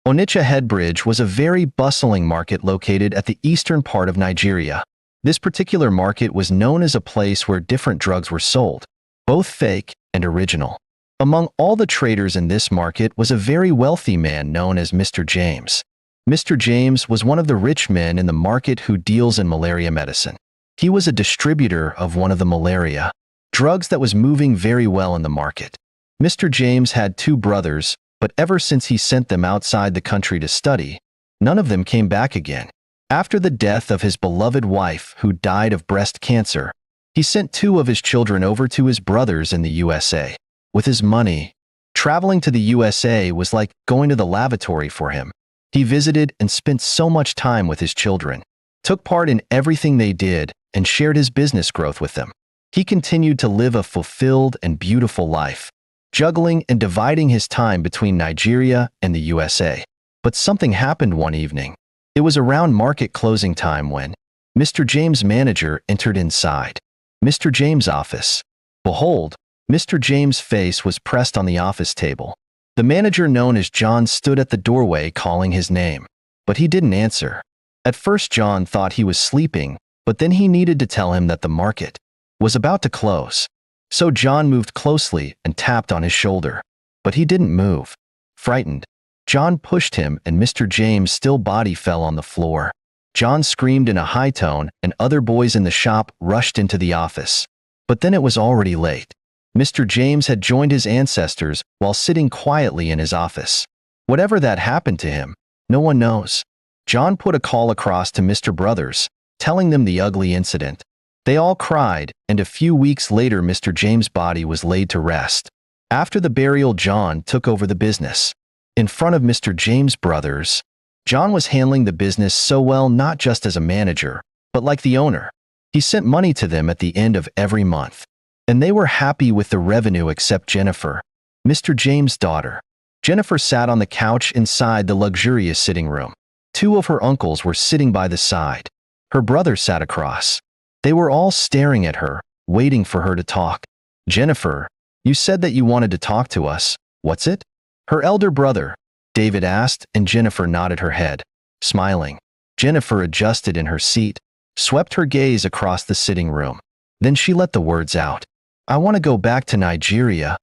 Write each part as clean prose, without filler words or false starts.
Onitsha Headbridge was a very bustling market located at the eastern part of Nigeria. This particular market was known as a place where different drugs were sold, both fake and original. Among all the traders in this market was a very wealthy man known as Mr. James. Mr. James was one of the rich men in the market who deals in malaria medicine. He was a distributor of one of the malaria drugs that was moving very well in the market. Mr. James had two brothers, but ever since he sent them outside the country to study, none of them came back again. After the death of his beloved wife, who died of breast cancer, he sent two of his children over to his brothers in the USA. With his money, traveling to the USA was like going to the lavatory for him. He visited and spent so much time with his children, took part in everything they did, and shared his business growth with them. He continued to live a fulfilled and beautiful life, juggling and dividing his time between Nigeria and the USA. But something happened one evening. It was around market closing time when Mr. James' manager entered inside Mr. James' office. Behold, Mr. James' face was pressed on the office table. The manager, known as John, stood at the doorway calling his name, but he didn't answer. At first John thought he was sleeping, but then he needed to tell him that the market was about to close. So John moved closely and tapped on his shoulder, but he didn't move. Frightened, John pushed him and Mr. James' still body fell on the floor. John screamed in a high tone and other boys in the shop rushed into the office. But then it was already late. Mr. James had joined his ancestors while sitting quietly in his office. Whatever that happened to him, no one knows. John put a call across to Mr. Brothers, telling them the ugly incident. They all cried, and a few weeks later Mr. James' body was laid to rest. After the burial, John took over the business. In front of Mr. James' brothers, John was handling the business so well, not just as a manager, but like the owner. He sent money to them at the end of every month, and they were happy with the revenue except Jennifer, Mr. James' daughter. Jennifer sat on the couch inside the luxurious sitting room. Two of her uncles were sitting by the side. Her brother sat across. They were all staring at her, waiting for her to talk. "Jennifer, you said that you wanted to talk to us. What's it?" her elder brother, David, asked, and Jennifer nodded her head, smiling. Jennifer adjusted in her seat, swept her gaze across the sitting room. Then she let the words out. "I want to go back to Nigeria."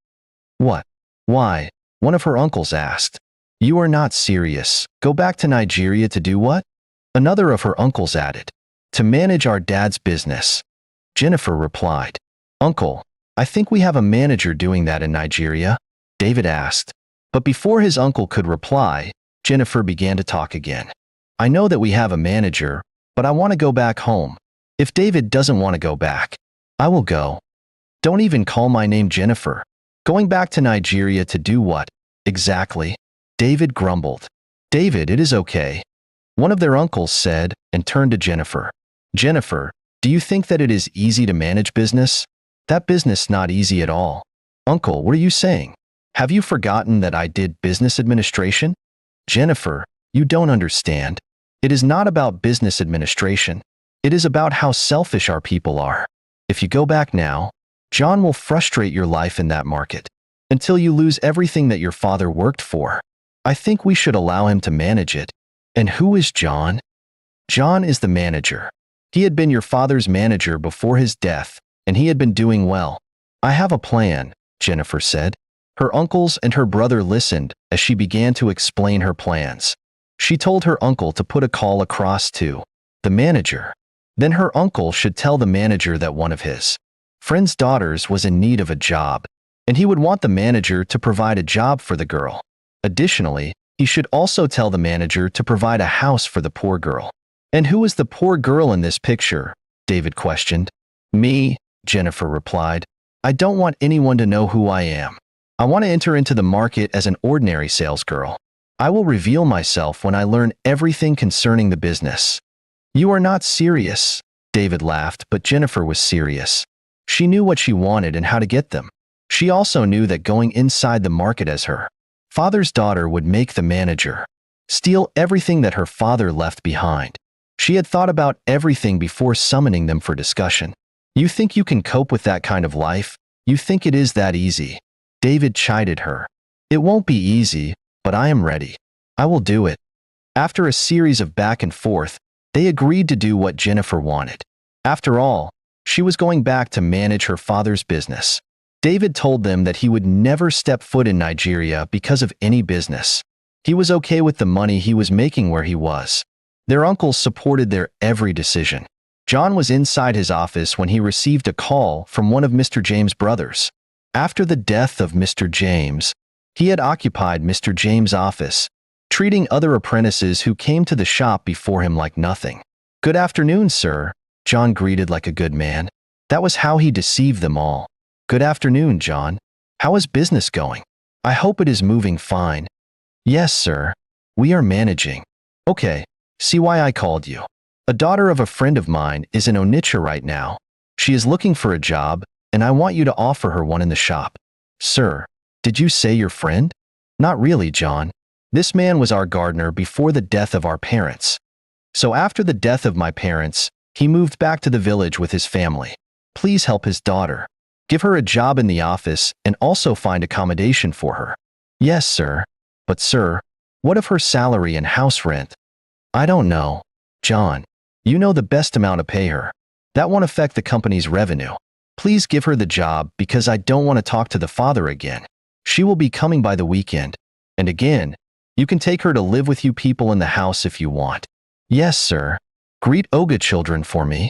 "What? Why?" one of her uncles asked. "You are not serious. Go back to Nigeria to do what?" Another of her uncles added. "To manage our dad's business." Jennifer replied. "Uncle, I think we have a manager doing that in Nigeria," David asked. But before his uncle could reply, Jennifer began to talk again. "I know that we have a manager, but I want to go back home. If David doesn't want to go back, I will go." "Don't even call my name Jennifer. Going back to Nigeria to do what, exactly?" David grumbled. "David, it is okay," one of their uncles said, and turned to Jennifer. "Jennifer, do you think that it is easy to manage business? That business not easy at all." "Uncle, what are you saying? Have you forgotten that I did business administration?" "Jennifer, you don't understand. It is not about business administration. It is about how selfish our people are. If you go back now, John will frustrate your life in that market until you lose everything that your father worked for. I think we should allow him to manage it." "And who is John?" "John is the manager. He had been your father's manager before his death, and he had been doing well." "I have a plan," Jennifer said. Her uncles and her brother listened as she began to explain her plans. She told her uncle to put a call across to the manager. Then her uncle should tell the manager that one of his friend's daughters was in need of a job, and he would want the manager to provide a job for the girl. Additionally, he should also tell the manager to provide a house for the poor girl. "And who is the poor girl in this picture?" David questioned. "Me," Jennifer replied. "I don't want anyone to know who I am. I want to enter into the market as an ordinary salesgirl. I will reveal myself when I learn everything concerning the business." "You are not serious," David laughed, but Jennifer was serious. She knew what she wanted and how to get them. She also knew that going inside the market as her father's daughter would make the manager steal everything that her father left behind. She had thought about everything before summoning them for discussion. "You think you can cope with that kind of life? You think it is that easy?" David chided her. "It won't be easy, but I am ready. I will do it." After a series of back and forth, they agreed to do what Jennifer wanted. After all, she was going back to manage her father's business. David told them that he would never step foot in Nigeria because of any business. He was okay with the money he was making where he was. Their uncles supported their every decision. John was inside his office when he received a call from one of Mr. James' brothers. After the death of Mr. James, he had occupied Mr. James' office, treating other apprentices who came to the shop before him like nothing. "Good afternoon, sir," John greeted like a good man. That was how he deceived them all. "Good afternoon, John. How is business going? I hope it is moving fine." "Yes, sir. We are managing." "Okay, see why I called you. A daughter of a friend of mine is in Onitsha right now. She is looking for a job, and I want you to offer her one in the shop." "Sir, did you say your friend?" "Not really, John. This man was our gardener before the death of our parents. So after the death of my parents, he moved back to the village with his family. Please help his daughter. Give her a job in the office and also find accommodation for her." "Yes, sir. But sir, what of her salary and house rent?" "I don't know. John, you know the best amount to pay her. That won't affect the company's revenue. Please give her the job because I don't want to talk to the father again. She will be coming by the weekend. And again, you can take her to live with you people in the house if you want." "Yes, sir. Greet Oga children for me."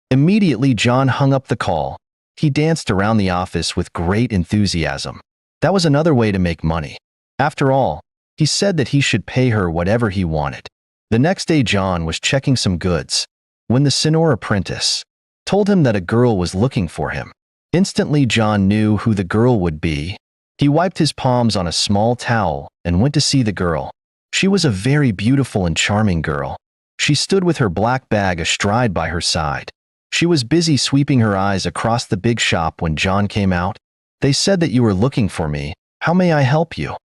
Immediately, John hung up the call. He danced around the office with great enthusiasm. That was another way to make money. After all, he said that he should pay her whatever he wanted. The next day, John was checking some goods when the senior apprentice told him that a girl was looking for him. Instantly, John knew who the girl would be. He wiped his palms on a small towel and went to see the girl. She was a very beautiful and charming girl. She stood with her black bag astride by her side. She was busy sweeping her eyes across the big shop when John came out. "They said that you were looking for me. How may I help you?"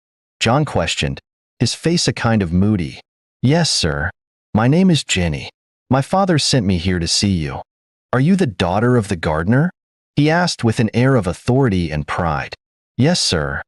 John questioned, his face a kind of moody. "Yes, sir. My name is Jenny. My father sent me here to see you." "Are you the daughter of the gardener?" he asked with an air of authority and pride. "Yes, sir."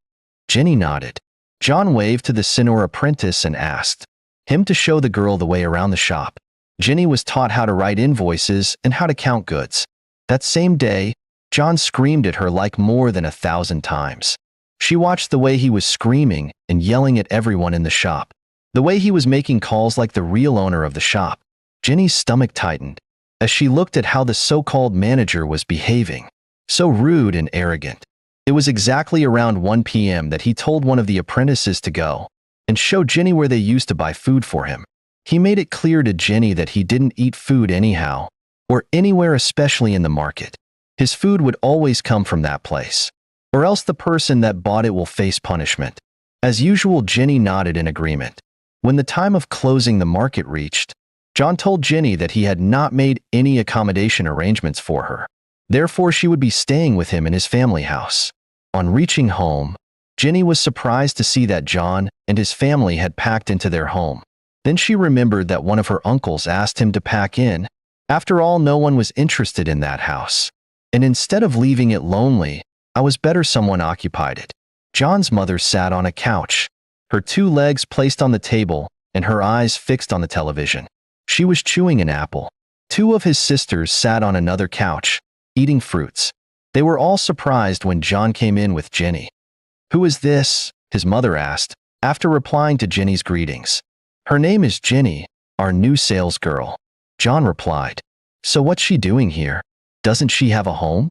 Jenny nodded. John waved to the senior apprentice and asked him to show the girl the way around the shop. Jenny was taught how to write invoices and how to count goods. That same day, John screamed at her like more than 1,000 times. She watched the way he was screaming and yelling at everyone in the shop, the way he was making calls like the real owner of the shop. Jenny's stomach tightened as she looked at how the so-called manager was behaving. So rude and arrogant. It was exactly around 1 p.m. that he told one of the apprentices to go and show Jenny where they used to buy food for him. He made it clear to Jenny that he didn't eat food anyhow, or anywhere, especially in the market. His food would always come from that place, or else the person that bought it will face punishment. As usual, Jenny nodded in agreement. When the time of closing the market reached, John told Jenny that he had not made any accommodation arrangements for her. Therefore, she would be staying with him in his family house. On reaching home, Jenny was surprised to see that John and his family had packed into their home. Then she remembered that one of her uncles asked him to pack in. After all, no one was interested in that house. And instead of leaving it lonely, I was better someone occupied it. John's mother sat on a couch, her 2 legs placed on the table and her eyes fixed on the television. She was chewing an apple. 2 of his sisters sat on another couch, eating fruits. They were all surprised when John came in with Jenny. "Who is this?" his mother asked, after replying to Jenny's greetings. "Her name is Jenny, our new sales girl." John replied. "So what's she doing here? Doesn't she have a home?"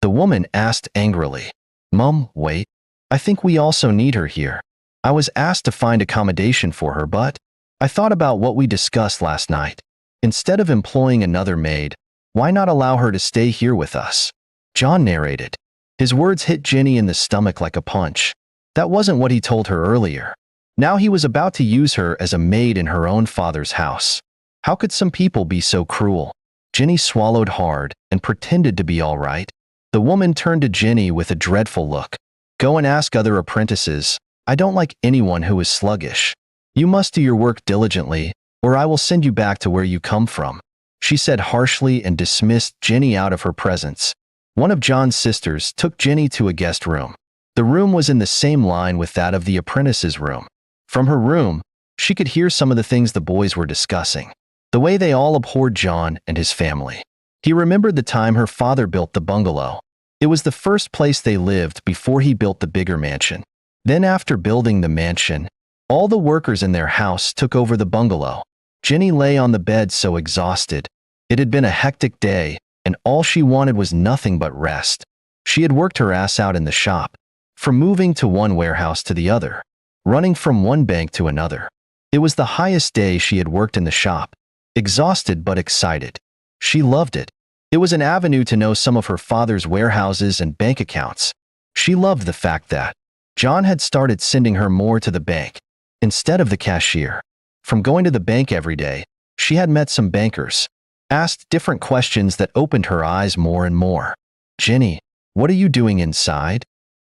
The woman asked angrily. "Mum, wait. I think we also need her here. I was asked to find accommodation for her, but I thought about what we discussed last night. Instead of employing another maid, why not allow her to stay here with us?" John narrated. His words hit Jenny in the stomach like a punch. That wasn't what he told her earlier. Now he was about to use her as a maid in her own father's house. How could some people be so cruel? Jenny swallowed hard and pretended to be all right. The woman turned to Jenny with a dreadful look. "Go and ask other apprentices. I don't like anyone who is sluggish. You must do your work diligently, or I will send you back to where you come from," she said harshly and dismissed Jenny out of her presence. One of John's sisters took Jenny to a guest room. The room was in the same line with that of the apprentice's room. From her room, She could hear some of the things the boys were discussing. The way they all abhorred John and his family. He remembered the time her father built the bungalow. It was the first place they lived before he built the bigger mansion. Then after building the mansion, all the workers in their house took over the bungalow. Jenny lay on the bed so exhausted. It had been a hectic day, and all she wanted was nothing but rest. She had worked her ass out in the shop, from moving to one warehouse to the other, running from one bank to another. It was the highest day she had worked in the shop. Exhausted but excited. She loved it. It was an avenue to know some of her father's warehouses and bank accounts. She loved the fact that John had started sending her more to the bank, instead of the cashier. From going to the bank every day, she had met some bankers, asked different questions that opened her eyes more and more. "Jenny, what are you doing inside?"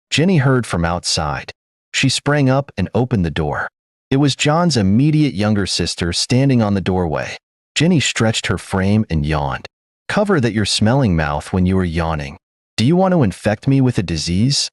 Jenny heard from outside. She sprang up and opened the door. It was John's immediate younger sister standing on the doorway. Jenny stretched her frame and yawned. "Cover that your smelling mouth when you are yawning. Do you want to infect me with a disease?"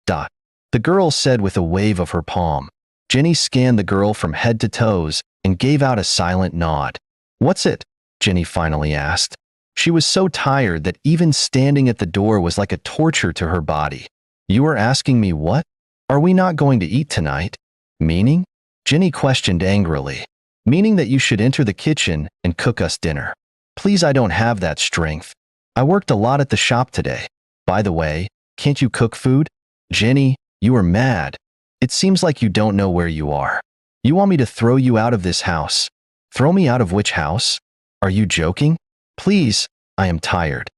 The girl said with a wave of her palm. Jenny scanned the girl from head to toes and gave out a silent nod. "What's it?" Jenny finally asked. She was so tired that even standing at the door was like a torture to her body. "You are asking me what? Are we not going to eat tonight?" "Meaning?" Jenny questioned angrily. "Meaning that you should enter the kitchen and cook us dinner." "Please, I don't have that strength. I worked a lot at the shop today. By the way, can't you cook food?" "Jenny, you are mad. It seems like you don't know where you are. You want me to throw you out of this house." "Throw me out of which house? Are you joking?" "Please, I am tired.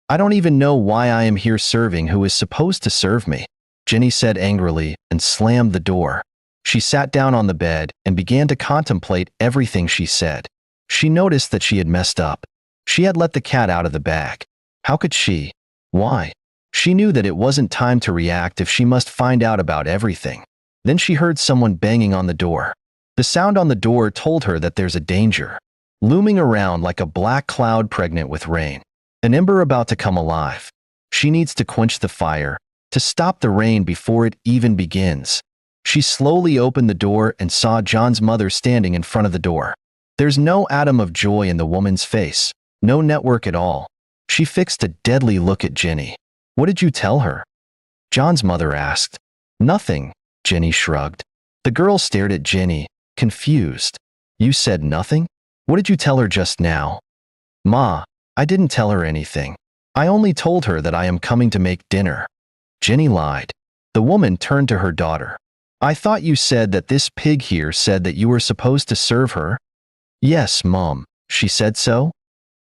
I don't even know why I am here serving who is supposed to serve me," Jenny said angrily and slammed the door. She sat down on the bed and began to contemplate everything she said. She noticed that she had messed up. She had let the cat out of the bag. How could she? Why? She knew that it wasn't time to react if she must find out about everything. Then she heard someone banging on the door. The sound on the door told her that there's a danger looming around like a black cloud pregnant with rain. An ember about to come alive. She needs to quench the fire, to stop the rain before it even begins. She slowly opened the door and saw John's mother standing in front of the door. There's no atom of joy in the woman's face, no network at all. She fixed a deadly look at Jenny. "What did you tell her?" John's mother asked. "Nothing," Jenny shrugged. The girl stared at Jenny, confused. "You said nothing? What did you tell her just now?" "Ma, I didn't tell her anything. I only told her that I am coming to make dinner." Jenny lied. The woman turned to her daughter. "I thought you said that this pig here said that you were supposed to serve her?" "Yes, Mom, she said so."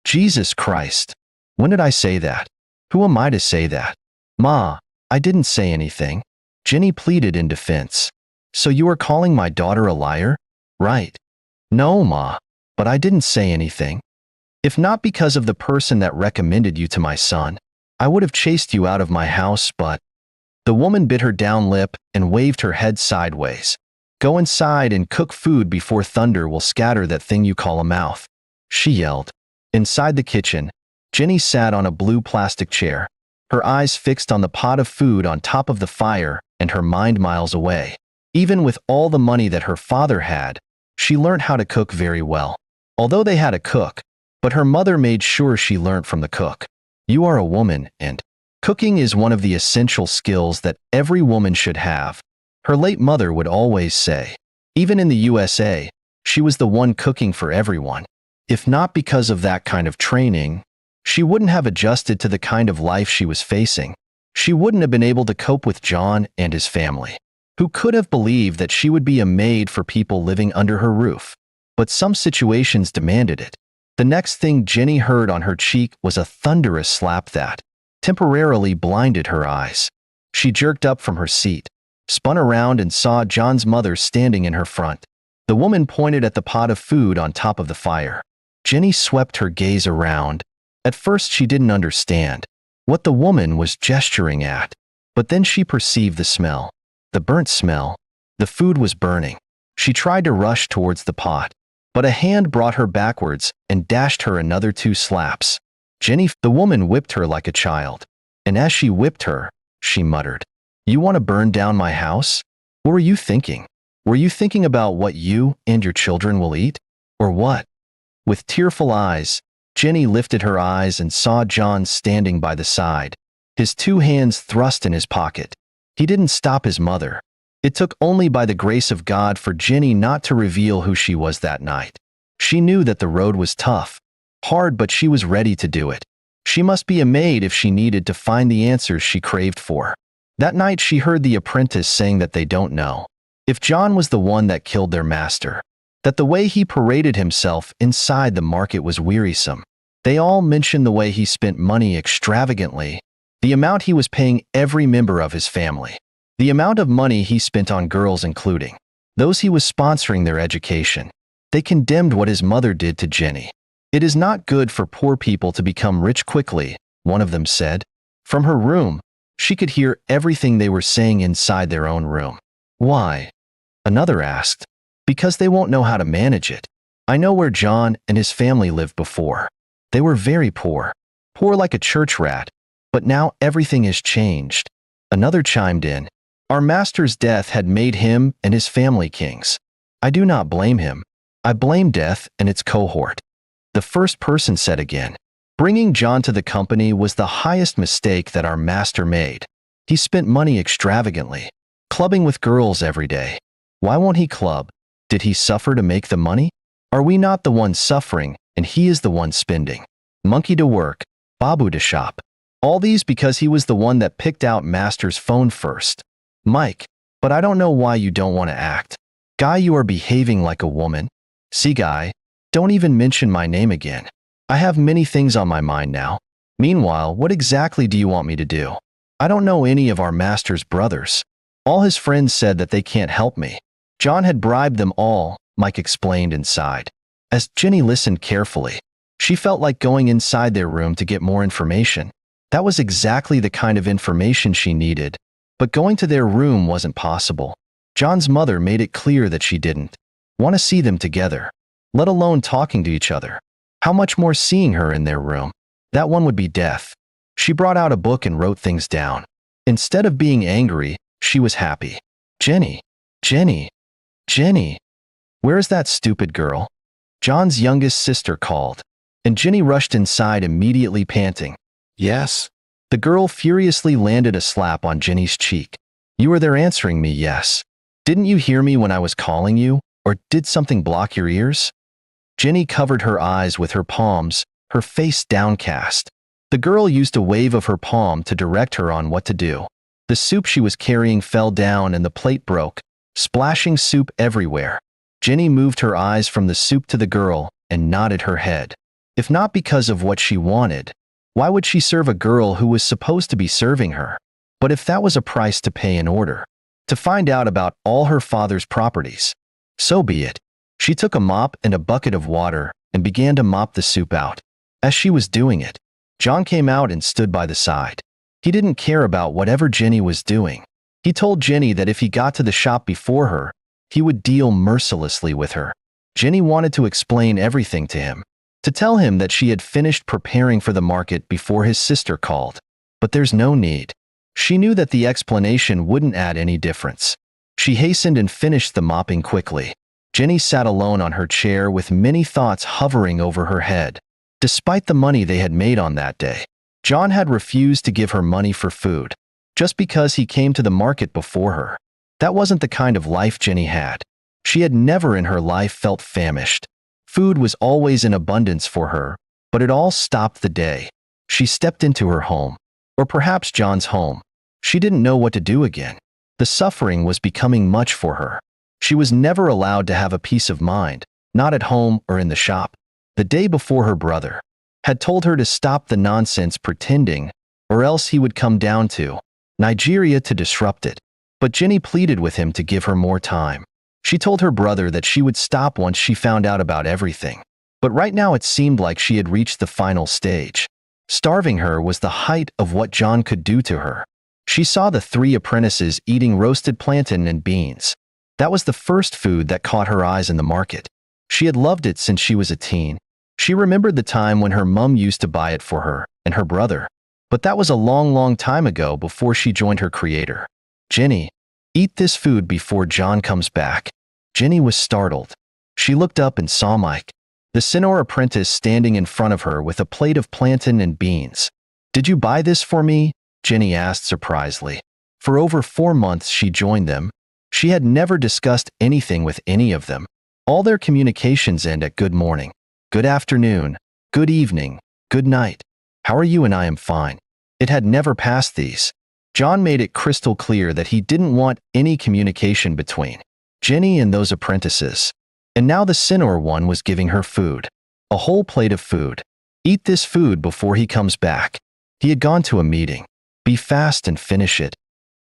"Jesus Christ. When did I say that? Who am I to say that?" "Ma, I didn't say anything." Jenny pleaded in defense. "So you are calling my daughter a liar?" "Right." "No, Ma, but I didn't say anything. If not because of the person that recommended you to my son, I would have chased you out of my house, but—" The woman bit her down lip and waved her head sideways. "Go inside and cook food before thunder will scatter that thing you call a mouth," she yelled. Inside the kitchen, Jenny sat on a blue plastic chair, her eyes fixed on the pot of food on top of the fire and her mind miles away. Even with all the money that her father had, she learned how to cook very well. Although they had a cook, but her mother made sure she learned from the cook. You are a woman, and cooking is one of the essential skills that every woman should have, her late mother would always say. Even in the USA, she was the one cooking for everyone. If not because of that kind of training, she wouldn't have adjusted to the kind of life she was facing. She wouldn't have been able to cope with John and his family. Who could have believed that she would be a maid for people living under her roof? But some situations demanded it. The next thing Jenny heard on her cheek was a thunderous slap that temporarily blinded her eyes. She jerked up from her seat, spun around and saw John's mother standing in her front. The woman pointed at the pot of food on top of the fire. Jenny swept her gaze around. At first she didn't understand what the woman was gesturing at, but then she perceived the smell. The burnt smell. The food was burning. She tried to rush towards the pot, but a hand brought her backwards and dashed her another 2 slaps. The woman whipped her like a child, and as she whipped her, she muttered, "You want to burn down my house? What were you thinking? Were you thinking about what you and your children will eat? Or what? With tearful eyes, Jenny lifted her eyes and saw John standing by the side, his two hands thrust in his pocket. He didn't stop his mother. It took only by the grace of God for Jenny not to reveal who she was that night. She knew that the road was tough, hard, but she was ready to do it. She must be a maid if she needed to find the answers she craved for. That night she heard the apprentice saying that they don't know if John was the one that killed their master, that the way he paraded himself inside the market was wearisome. They all mentioned the way he spent money extravagantly, the amount he was paying every member of his family, the amount of money he spent on girls, including those he was sponsoring their education. They condemned what his mother did to Jenny. "It is not good for poor people to become rich quickly," one of them said. From her room, she could hear everything they were saying inside their own room. "Why?" another asked. "Because they won't know how to manage it. I know where John and his family lived before. They were very poor, poor like a church rat, but now everything has changed." Another chimed in. "Our master's death had made him and his family kings. I do not blame him. I blame death and its cohort." The first person said again, "Bringing John to the company was the highest mistake that our master made. He spent money extravagantly, clubbing with girls every day. Why won't he club? Did he suffer to make the money? Are we not the ones suffering, and he is the one spending? Monkey to work, babu to shop. All these because he was the one that picked out master's phone first. Mike, but I don't know why you don't want to act. Guy, you are behaving like a woman. See, Guy, don't even mention my name again. I have many things on my mind now. Meanwhile, what exactly do you want me to do? I don't know any of our master's brothers. All his friends said that they can't help me. John had bribed them all," Mike explained inside. As Jenny listened carefully, she felt like going inside their room to get more information. That was exactly the kind of information she needed, but going to their room wasn't possible. John's mother made it clear that she didn't want to see them together, let alone talking to each other. How much more seeing her in their room? That one would be death. She brought out a book and wrote things down. Instead of being angry, she was happy. "Jenny, Jenny, Jenny, where's that stupid girl?" John's youngest sister called, and Jenny rushed inside immediately, panting. "Yes." The girl furiously landed a slap on Jenny's cheek. "You were there answering me, yes. Didn't you hear me when I was calling you, or did something block your ears?" Jenny covered her eyes with her palms, her face downcast. The girl used a wave of her palm to direct her on what to do. The soup she was carrying fell down and the plate broke, splashing soup everywhere. Jenny moved her eyes from the soup to the girl and nodded her head. If not because of what she wanted, why would she serve a girl who was supposed to be serving her? But if that was a price to pay in order to find out about all her father's properties, so be it. She took a mop and a bucket of water and began to mop the soup out. As she was doing it, John came out and stood by the side. He didn't care about whatever Jenny was doing. He told Jenny that if he got to the shop before her, he would deal mercilessly with her. Jenny wanted to explain everything to him, to tell him that she had finished preparing for the market before his sister called. But there's no need. She knew that the explanation wouldn't add any difference. She hastened and finished the mopping quickly. Jenny sat alone on her chair with many thoughts hovering over her head. Despite the money they had made on that day, John had refused to give her money for food, just because he came to the market before her. That wasn't the kind of life Jenny had. She had never in her life felt famished. Food was always in abundance for her, but it all stopped the day she stepped into her home, or perhaps John's home. She didn't know what to do again. The suffering was becoming much for her. She was never allowed to have a peace of mind, not at home or in the shop. The day before, her brother had told her to stop the nonsense pretending, or else he would come down to Nigeria to disrupt it. But Jenny pleaded with him to give her more time. She told her brother that she would stop once she found out about everything. But right now it seemed like she had reached the final stage. Starving her was the height of what John could do to her. She saw the three apprentices eating roasted plantain and beans. That was the first food that caught her eyes in the market. She had loved it since she was a teen. She remembered the time when her mum used to buy it for her and her brother. But that was a long, long time ago, before she joined her creator. "Jenny, eat this food before John comes back," Jenny was startled. She looked up and saw Mike, the Sinor apprentice, standing in front of her with a plate of plantain and beans. "Did you buy this for me?" Jenny asked surprisedly. For over 4 months she joined them. She had never discussed anything with any of them. All their communications end at good morning, good afternoon, good evening, good night. "How are you?" "And I am fine." It had never passed these. John made it crystal clear that he didn't want any communication between Jenny and those apprentices. And now the Sinor one was giving her food. A whole plate of food. "Eat this food before he comes back." He had gone to a meeting. "Be fast and finish it."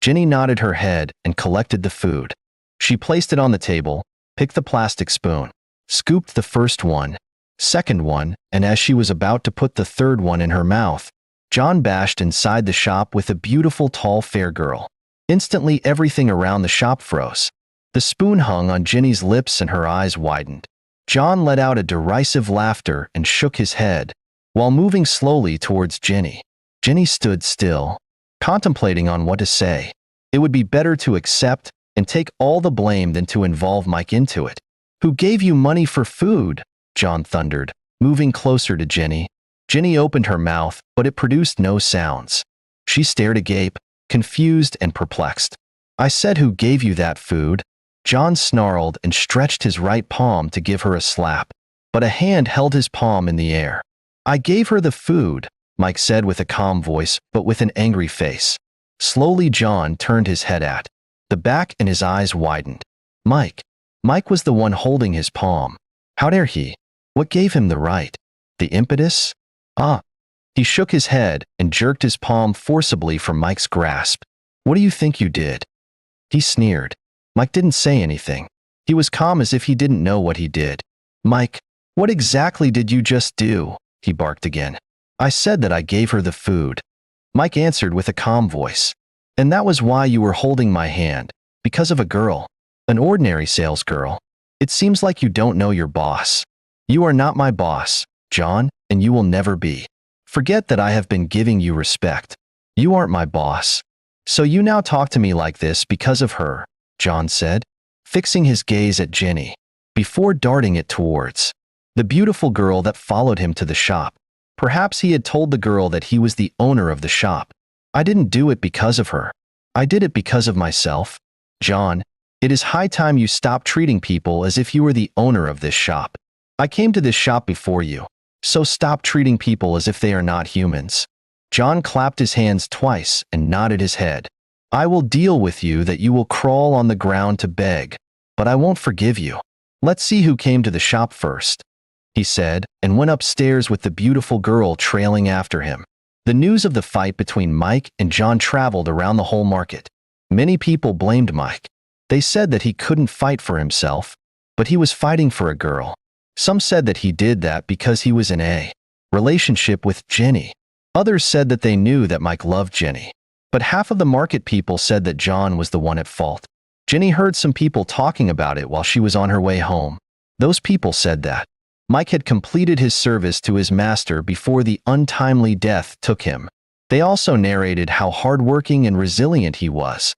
Jenny nodded her head and collected the food. She placed it on the table, picked the plastic spoon, scooped the first one, second one, and as she was about to put the third one in her mouth, John bashed inside the shop with a beautiful, tall, fair girl. Instantly, everything around the shop froze. The spoon hung on Jenny's lips and her eyes widened. John let out a derisive laughter and shook his head, while moving slowly towards Jenny. Jenny stood still, contemplating on what to say. It would be better to accept and take all the blame than to involve Mike into it. "Who gave you money for food?" John thundered, moving closer to Jenny. Jenny opened her mouth, but it produced no sounds. She stared agape, confused and perplexed. "I said, who gave you that food?" John snarled and stretched his right palm to give her a slap, but a hand held his palm in the air. "I gave her the food," Mike said with a calm voice, but with an angry face. Slowly John turned his head at the back and his eyes widened. Mike. Mike was the one holding his palm. How dare he? What gave him the right? The impetus? Ah. He shook his head and jerked his palm forcibly from Mike's grasp. "What do you think you did?" He sneered. Mike didn't say anything. He was calm as if he didn't know what he did. "Mike, what exactly did you just do?" he barked again. "I said that I gave her the food," Mike answered with a calm voice. "And that was why you were holding my hand, because of a girl, an ordinary sales girl. It seems like you don't know your boss. You are not my boss, John, and you will never be. Forget that I have been giving you respect. You aren't my boss. So you now talk to me like this because of her," John said, fixing his gaze at Jenny, before darting it towards the beautiful girl that followed him to the shop. Perhaps he had told the girl that he was the owner of the shop. "I didn't do it because of her. I did it because of myself. John, it is high time you stop treating people as if you were the owner of this shop. I came to this shop before you, so stop treating people as if they are not humans." John clapped his hands twice and nodded his head. "I will deal with you that you will crawl on the ground to beg, but I won't forgive you. Let's see who came to the shop first," he said, and went upstairs with the beautiful girl trailing after him. The news of the fight between Mike and John traveled around the whole market. Many people blamed Mike. They said that he couldn't fight for himself, but he was fighting for a girl. Some said that he did that because he was in a relationship with Jenny. Others said that they knew that Mike loved Jenny. But half of the market people said that John was the one at fault. Jenny heard some people talking about it while she was on her way home. Those people said that Mike had completed his service to his master before the untimely death took him. They also narrated how hardworking and resilient he was.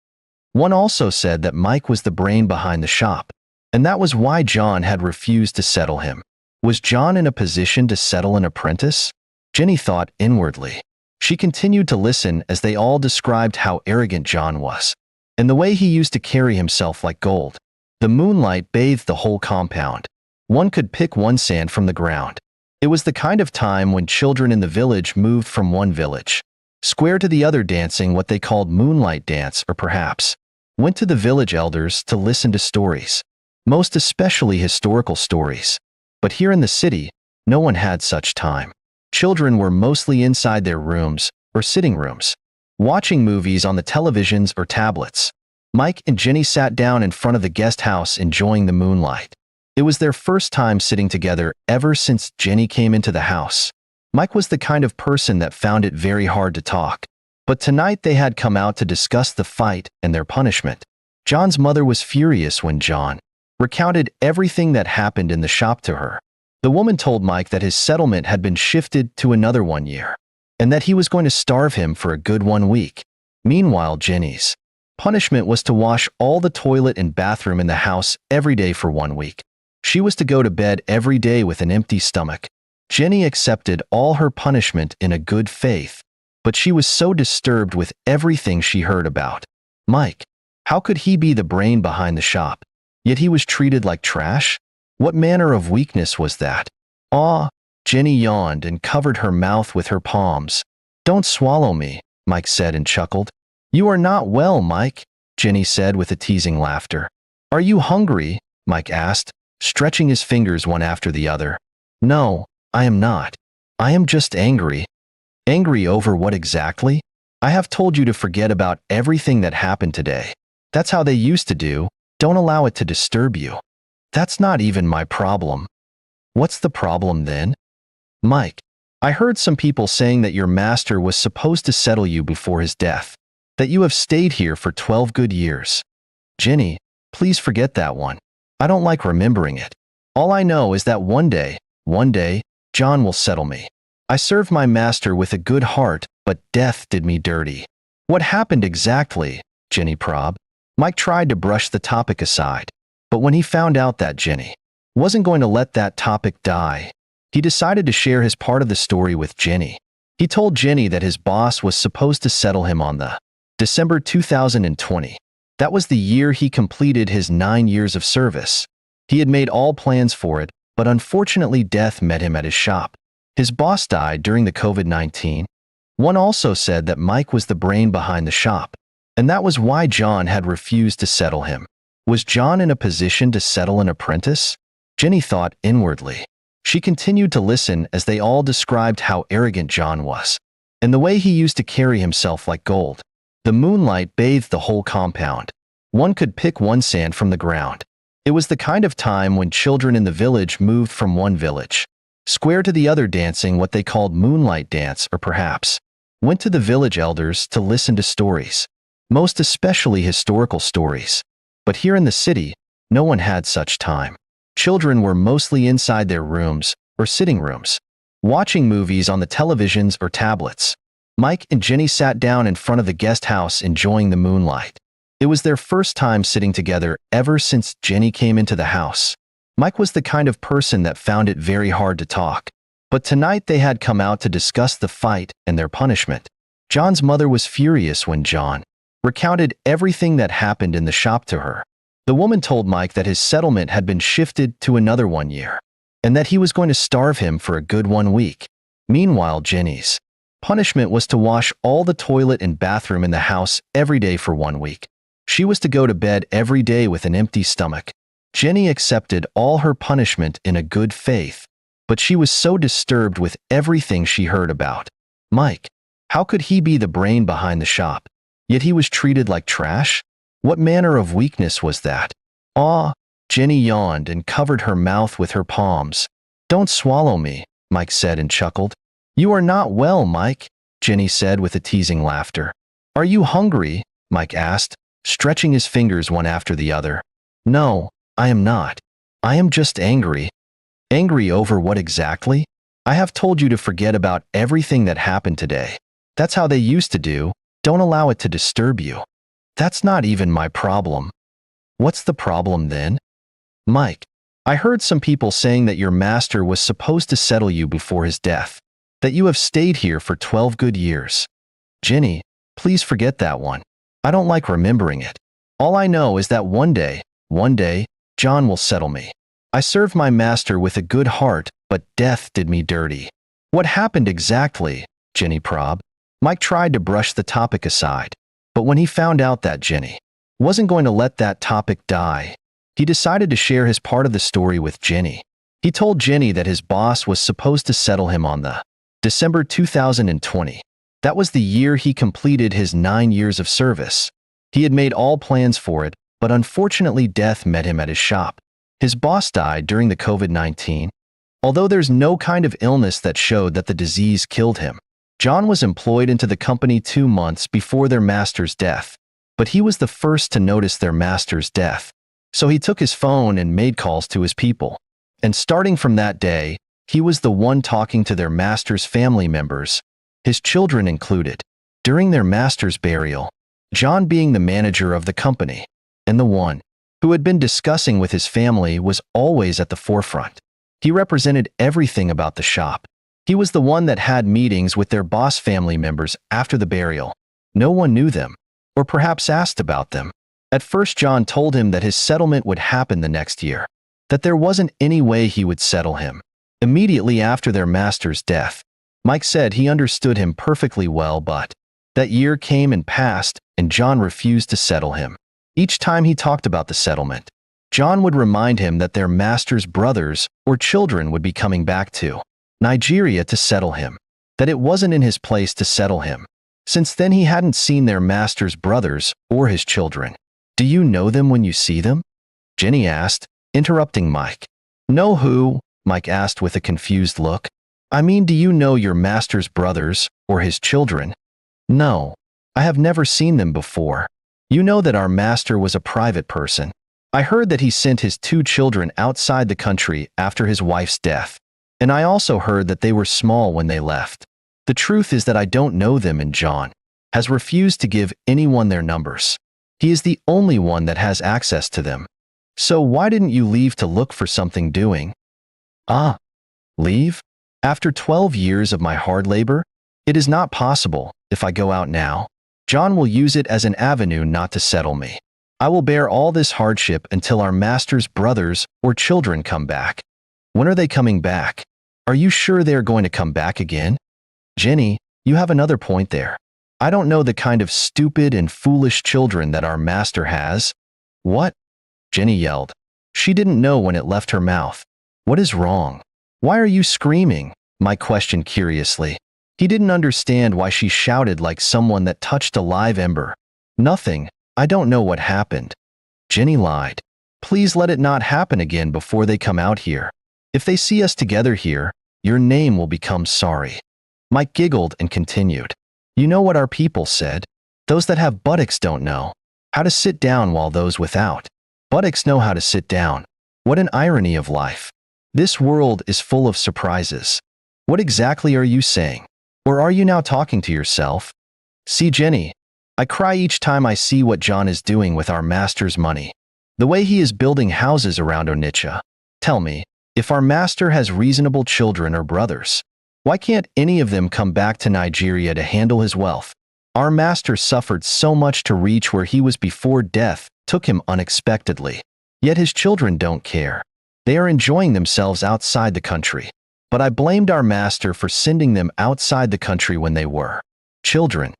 One also said that Mike was the brain behind the shop, and that was why John had refused to settle him. Was John in a position to settle an apprentice? Jenny thought inwardly. She continued to listen as they all described how arrogant John was, and the way he used to carry himself like gold. The moonlight bathed the whole compound. One could pick one sand from the ground. It was the kind of time when children in the village moved from one village square to the other, dancing what they called moonlight dance, or perhaps went to the village elders to listen to stories, most especially historical stories. But here in the city, no one had such time. Children were mostly inside their rooms or sitting rooms, watching movies on the televisions or tablets. Mike and Jenny sat down in front of the guest house enjoying the moonlight. It was their first time sitting together ever since Jenny came into the house. Mike was the kind of person that found it very hard to talk. But tonight they had come out to discuss the fight and their punishment. John's mother was furious when John recounted everything that happened in the shop to her. The woman told Mike that his settlement had been shifted to another 1 year, and that he was going to starve him for a good 1 week. Meanwhile, Jenny's Punishment was to wash all the toilet and bathroom in the house every day for 1 week. She was to go to bed every day with an empty stomach. Jenny accepted all her punishment in a good faith, but she was so disturbed with everything she heard about Mike. How could he be the brain behind the shop? Yet he was treated like trash? What manner of weakness was that? Ah, Jenny yawned and covered her mouth with her palms. Don't swallow me, Mike said and chuckled. You are not well, Mike, Jenny said with a teasing laughter. Are you hungry? Mike asked, stretching his fingers one after the other. No, I am not. I am just angry. Angry over what exactly? I have told you to forget about everything that happened today. That's how they used to do. Don't allow it to disturb you. That's not even my problem. What's the problem then? Mike, I heard some people saying that your master was supposed to settle you before his death, that you have stayed here for 12 good years. Jenny, please forget that one. I don't like remembering it. All I know is that one day, John will settle me. I served my master with a good heart, but death did me dirty. What happened exactly? Jenny probed. Mike tried to brush the topic aside, but when he found out that Jenny wasn't going to let that topic die, he decided to share his part of the story with Jenny. He told Jenny that his boss was supposed to settle him on the December 2020. That was the year he completed his 9 years of service. He had made all plans for it, but unfortunately death met him at his shop. His boss died during the COVID-19. One also said that Mike was the brain behind the shop, and that was why John had refused to settle him. Was John in a position to settle an apprentice? Jenny thought inwardly. She continued to listen as they all described how arrogant John was, and the way he used to carry himself like gold. The moonlight bathed the whole compound. One could pick one sand from the ground. It was the kind of time when children in the village moved from one village square to the other dancing what they called moonlight dance, or perhaps went to the village elders to listen to stories, most especially historical stories. But here in the city, no one had such time. Children were mostly inside their rooms or sitting rooms, watching movies on the televisions or tablets. Mike and Jenny sat down in front of the guest house enjoying the moonlight. It was their first time sitting together ever since Jenny came into the house. Mike was the kind of person that found it very hard to talk, but tonight they had come out to discuss the fight and their punishment. John's mother was furious when John recounted everything that happened in the shop to her. The woman told Mike that his settlement had been shifted to another 1 year, and that he was going to starve him for a good 1 week. Meanwhile, Jenny's punishment was to wash all the toilet and bathroom in the house every day for 1 week. She was to go to bed every day with an empty stomach. Jenny accepted all her punishment in a good faith, but she was so disturbed with everything she heard about Mike. How could he be the brain behind the shop? Yet he was treated like trash? What manner of weakness was that? Ah, Jenny yawned and covered her mouth with her palms. Don't swallow me, Mike said and chuckled. You are not well, Mike, Jenny said with a teasing laughter. Are you hungry? Mike asked, stretching his fingers one after the other. No, I am not. I am just angry. Angry over what exactly? I have told you to forget about everything that happened today. That's how they used to do. Don't allow it to disturb you. That's not even my problem. What's the problem then? Mike, I heard some people saying that your master was supposed to settle you before his death, that you have stayed here for 12 good years. Jenny, please forget that one. I don't like remembering it. All I know is that one day, John will settle me. I served my master with a good heart, but death did me dirty. What happened exactly? Jenny probed. Mike tried to brush the topic aside, but when he found out that Jenny wasn't going to let that topic die, he decided to share his part of the story with Jenny. He told Jenny that his boss was supposed to settle him on the December 2020. That was the year he completed his 9 years of service. He had made all plans for it, but unfortunately death met him at his shop. His boss died during the COVID-19. Although there's no kind of illness that showed that the disease killed him, John was employed into the company 2 months before their master's death, but he was the first to notice their master's death. So he took his phone and made calls to his people. And starting from that day, he was the one talking to their master's family members, his children included. During their master's burial, John being the manager of the company, and the one who had been discussing with his family was always at the forefront. He represented everything about the shop. He was the one that had meetings with their boss family members after the burial. No one knew them, or perhaps asked about them. At first, John told him that his settlement would happen the next year, that there wasn't any way he would settle him. Immediately after their master's death, Mike said he understood him perfectly well, but that year came and passed, and John refused to settle him. Each time he talked about the settlement, John would remind him that their master's brothers or children would be coming back to Nigeria to settle him, that it wasn't in his place to settle him. Since then, he hadn't seen their master's brothers or his children. "Do you know them when you see them?" Jenny asked, interrupting Mike. "Know who?" Mike asked with a confused look. "I mean, do you know your master's brothers or his children?" "No, I have never seen them before. You know that our master was a private person. I heard that he sent his 2 children outside the country after his wife's death, and I also heard that they were small when they left. The truth is that I don't know them, and John has refused to give anyone their numbers. He is the only one that has access to them. So why didn't you leave to look for something doing?" "Ah, leave? After 12 years of my hard labor? It is not possible. If I go out now, John will use it as an avenue not to settle me. I will bear all this hardship until our master's brothers or children come back." "When are they coming back? Are you sure they are going to come back again?" "Jenny, you have another point there. I don't know the kind of stupid and foolish children that our master has." "What?" Jenny yelled. She didn't know when it left her mouth. "What is wrong? Why are you screaming?" Mike questioned curiously. He didn't understand why she shouted like someone that touched a live ember. "Nothing. I don't know what happened." Jenny lied. "Please let it not happen again before they come out here. If they see us together here, your name will become sorry." Mike giggled and continued. "You know what our people said? Those that have buttocks don't know how to sit down, while those without buttocks know how to sit down. What an irony of life. This world is full of surprises." "What exactly are you saying? Or are you now talking to yourself?" "See, Jenny, I cry each time I see what John is doing with our master's money. The way he is building houses around Onitsha. Tell me, if our master has reasonable children or brothers, why can't any of them come back to Nigeria to handle his wealth? Our master suffered so much to reach where he was before death took him unexpectedly. Yet his children don't care. They are enjoying themselves outside the country. But I blamed our master for sending them outside the country when they were children."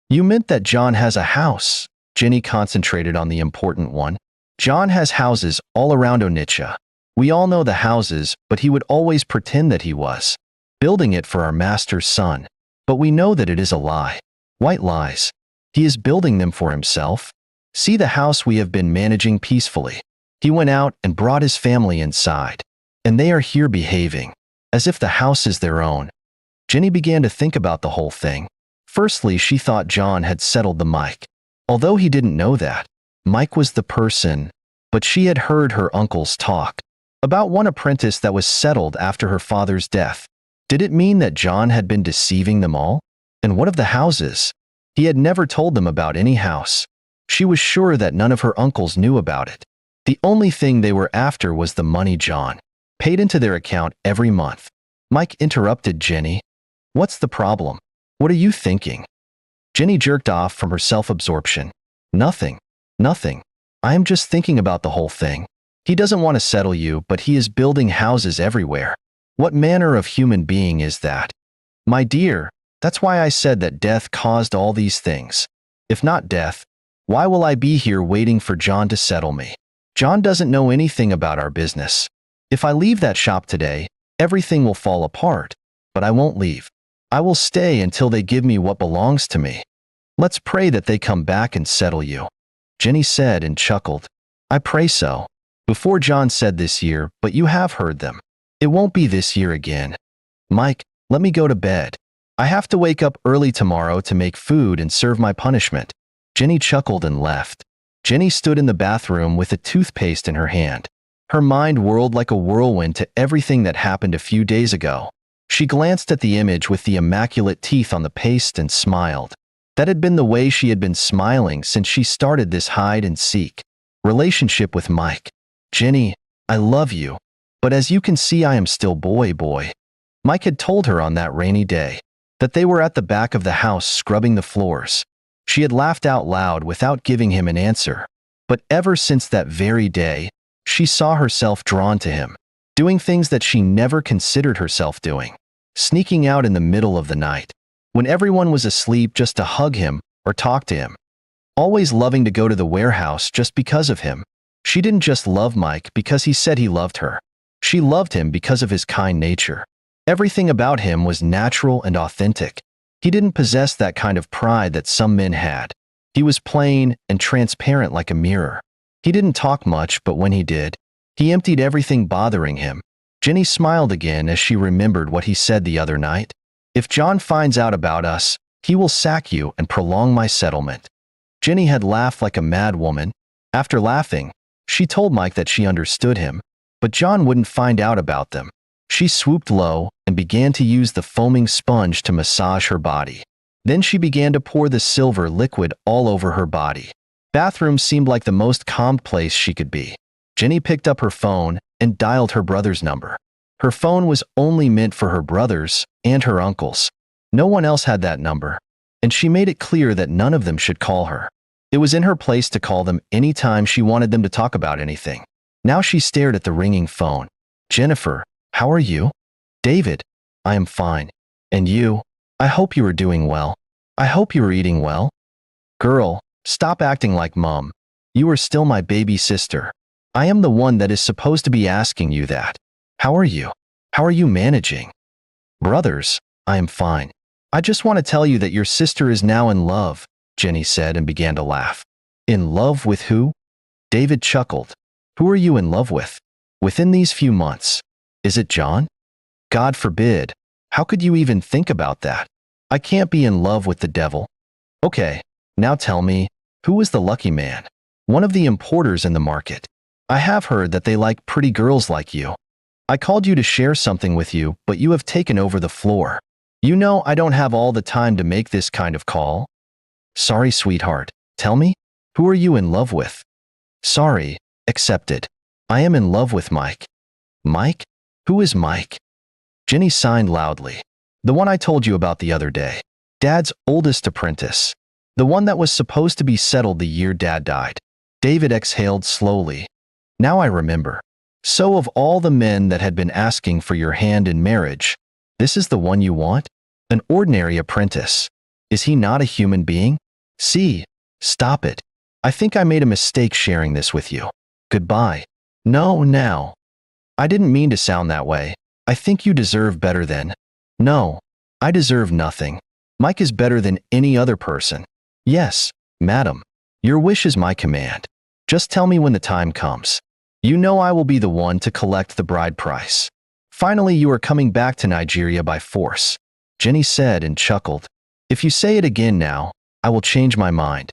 "You meant that John has a house." Jenny concentrated on the important one. "John has houses all around Onitsha. We all know the houses, but he would always pretend that he was building it for our master's son. But we know that it is a lie. White lies. He is building them for himself. See the house we have been managing peacefully. He went out and brought his family inside, and they are here behaving as if the house is their own." Jenny began to think about the whole thing. Firstly, she thought John had settled the Mike. Although he didn't know that Mike was the person, but she had heard her uncles talk about one apprentice that was settled after her father's death. Did it mean that John had been deceiving them all? And what of the houses? He had never told them about any house. She was sure that none of her uncles knew about it. The only thing they were after was the money John paid into their account every month. Mike interrupted Jenny. "What's the problem? What are you thinking?" Jenny jerked off from her self-absorption. "Nothing. Nothing. I am just thinking about the whole thing. He doesn't want to settle you, but he is building houses everywhere. What manner of human being is that?" "My dear, that's why I said that death caused all these things. If not death, why will I be here waiting for John to settle me? John doesn't know anything about our business. If I leave that shop today, everything will fall apart. But I won't leave. I will stay until they give me what belongs to me. Let's pray that they come back and settle you." Jenny said and chuckled. "I pray so. Before John said this year, but you have heard them. It won't be this year again. Mike, let me go to bed. I have to wake up early tomorrow to make food and serve my punishment." Jenny chuckled and left. Jenny stood in the bathroom with a toothpaste in her hand. Her mind whirled like a whirlwind to everything that happened a few days ago. She glanced at the image with the immaculate teeth on the paste and smiled. That had been the way she had been smiling since she started this hide-and-seek relationship with Mike. "Jenny, I love you, but as you can see I am still boy." Mike had told her on that rainy day that they were at the back of the house scrubbing the floors. She had laughed out loud without giving him an answer. But ever since that very day, she saw herself drawn to him, doing things that she never considered herself doing. Sneaking out in the middle of the night, when everyone was asleep, just to hug him or talk to him. Always loving to go to the warehouse just because of him. She didn't just love Mike because he said he loved her. She loved him because of his kind nature. Everything about him was natural and authentic. He didn't possess that kind of pride that some men had. He was plain and transparent like a mirror. He didn't talk much, but when he did, he emptied everything bothering him. Jenny smiled again as she remembered what he said the other night. "If John finds out about us, he will sack you and prolong my settlement." Jenny had laughed like a mad woman. After laughing, she told Mike that she understood him, but John wouldn't find out about them. She swooped low and began to use the foaming sponge to massage her body. Then she began to pour the silver liquid all over her body. Bathroom seemed like the most calm place she could be. Jenny picked up her phone and dialed her brother's number. Her phone was only meant for her brothers and her uncles. No one else had that number, and she made it clear that none of them should call her. It was in her place to call them anytime she wanted them to talk about anything. Now she stared at the ringing phone. "Jennifer, how are you?" "David, I am fine. And you? I hope you are doing well. I hope you are eating well." "Girl, stop acting like mom. You are still my baby sister. I am the one that is supposed to be asking you that. How are you? How are you managing?" "Brothers, I am fine. I just want to tell you that your sister is now in love," Jenny said and began to laugh. "In love with who?" David chuckled. "Who are you in love with? Within these few months? Is it John?" "God forbid. How could you even think about that? I can't be in love with the devil." "Okay, now tell me, who was the lucky man?" "One of the importers in the market. I have heard that they like pretty girls like you. I called you to share something with you, but you have taken over the floor. You know I don't have all the time to make this kind of call." "Sorry, sweetheart. Tell me, who are you in love with?" "Sorry, accepted. I am in love with Mike." "Mike? Who is Mike?" Jenny signed loudly. "The one I told you about the other day. Dad's oldest apprentice. The one that was supposed to be settled the year Dad died." David exhaled slowly. "Now I remember. So of all the men that had been asking for your hand in marriage, this is the one you want? An ordinary apprentice. Is he not a human being? See, stop it. I think I made a mistake sharing this with you. Goodbye." "No, now. I didn't mean to sound that way. I think you deserve better than." "No, I deserve nothing. Mike is better than any other person." "Yes, madam. Your wish is my command. Just tell me when the time comes. You know I will be the one to collect the bride price." "Finally you are coming back to Nigeria by force," Jenny said and chuckled. "If you say it again now, I will change my mind."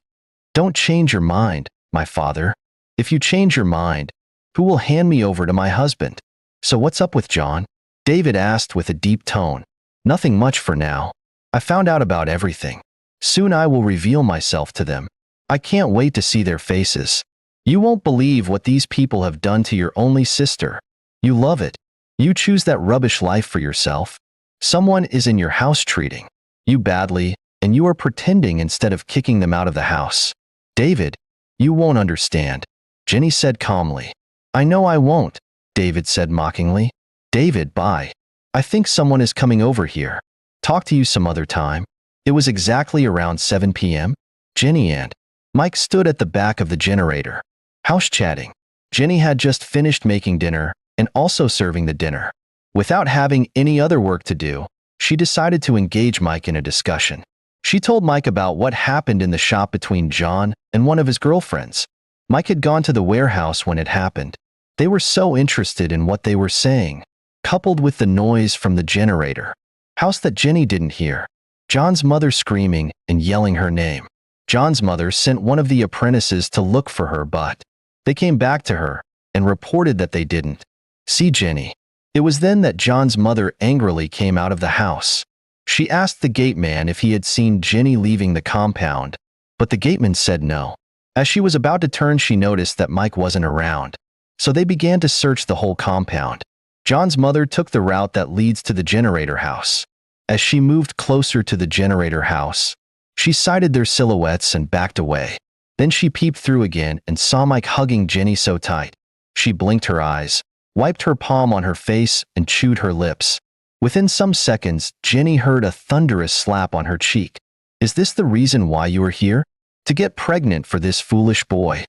"Don't change your mind, my father. If you change your mind, who will hand me over to my husband?" "So what's up with John?" David asked with a deep tone. "Nothing much for now. I found out about everything. Soon I will reveal myself to them. I can't wait to see their faces. You won't believe what these people have done to your only sister. You love it. You choose that rubbish life for yourself. Someone is in your house treating you badly, and you are pretending instead of kicking them out of the house." "David, you won't understand," Jenny said calmly. "I know I won't," David said mockingly. "David, bye. I think someone is coming over here. Talk to you some other time." It was exactly around 7 p.m. Jenny and Mike stood at the back of the generator, house chatting. Jenny had just finished making dinner and also serving the dinner. Without having any other work to do, she decided to engage Mike in a discussion. She told Mike about what happened in the shop between John and one of his girlfriends. Mike had gone to the warehouse when it happened. They were so interested in what they were saying, coupled with the noise from the generator house that Jenny didn't hear. John's mother screaming and yelling her name. John's mother sent one of the apprentices to look for her, but they came back to her and reported that they didn't see Jenny. It was then that John's mother angrily came out of the house. She asked the gateman if he had seen Jenny leaving the compound, but the gateman said no. As she was about to turn, she noticed that Mike wasn't around, so they began to search the whole compound. John's mother took the route that leads to the generator house. As she moved closer to the generator house, she sighted their silhouettes and backed away. Then she peeped through again and saw Mike hugging Jenny so tight. She blinked her eyes, wiped her palm on her face, and chewed her lips. Within some seconds, Jenny heard a thunderous slap on her cheek. "Is this the reason why you are here? To get pregnant for this foolish boy?"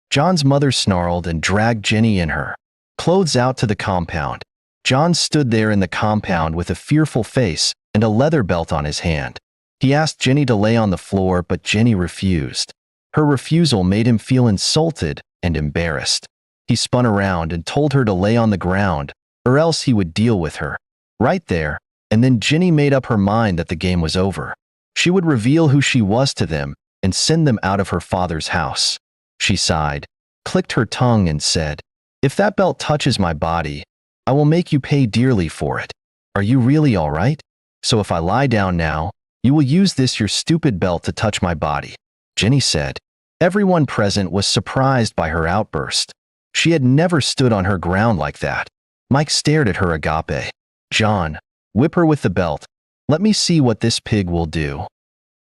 John's mother snarled and dragged Jenny in her clothes out to the compound. John stood there in the compound with a fearful face and a leather belt on his hand. He asked Jenny to lay on the floor, but Jenny refused. Her refusal made him feel insulted and embarrassed. He spun around and told her to lay on the ground, or else he would deal with her. Right there, and then Jenny made up her mind that the game was over. She would reveal who she was to them and send them out of her father's house. She sighed, clicked her tongue, and said, "If that belt touches my body, I will make you pay dearly for it. Are you really all right? So if I lie down now, you will use your stupid belt to touch my body," Jenny said. Everyone present was surprised by her outburst. She had never stood on her ground like that. Mike stared at her agape. "John, whip her with the belt. Let me see what this pig will do,"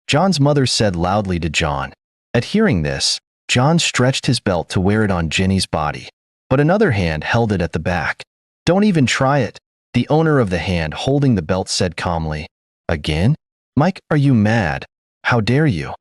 John's mother said loudly to John. At hearing this, John stretched his belt to wear it on Jenny's body, but another hand held it at the back. "Don't even try it," the owner of the hand holding the belt said calmly. "Again? Mike, are you mad? How dare you?"